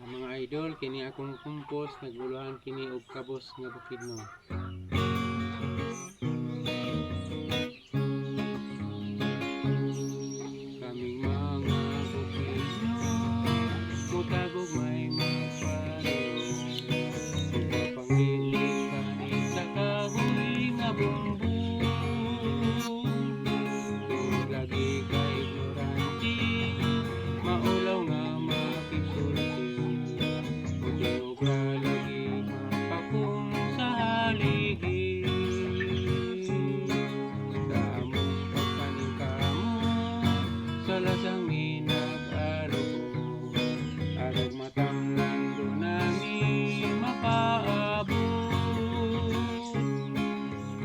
Mga idol, kini akong kumpos naguluhan kini og kabos nga bukidnon. Kaming mga bukidnon mutagog may mapareho ug mapangilig kanin sa kahoy nga bumbong. Tungod lagi ka ignorante, maulaw nga makisulti, kundi og lagi mapakong sa haligi. Sa among pagpaningkamo sa lasang minag-arugo, arog matamnan do nami mapaabot.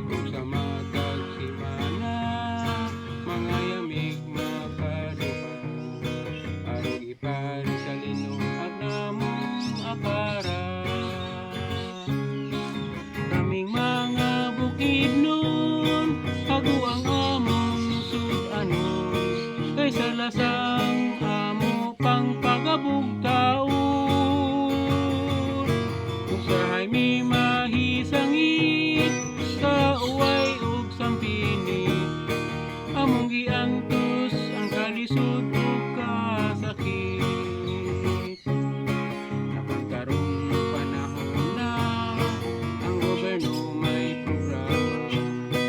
Kung sa matag simana mga yamig mapaduha, arog ipari sa linong at namong apara. Kaming mga bukidnon hago ang among sudanon, kaysa lasang amo pang pagabugtaon. Kung sahay mi mahisangit kauway ug sampinit, among giantos ang kalisod ug kasakit. Napagkarong panahon na ang gobyerno may programa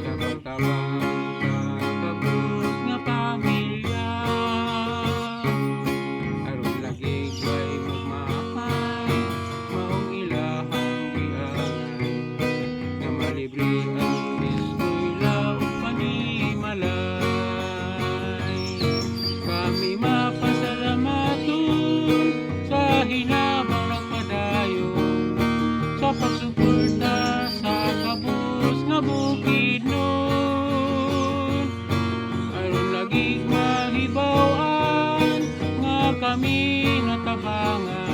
sa pagtabang sa kabus nga pamilya. Aron lagi way magmahay maong ilahang giangay, nga malibre ang eskwela ug panimalay. Kami mapasalamaton sa hinabang nagpadayon sa pagsuporta sa kabus nga bukidnon. Aron lagi mahibaw-an nga kami natabangan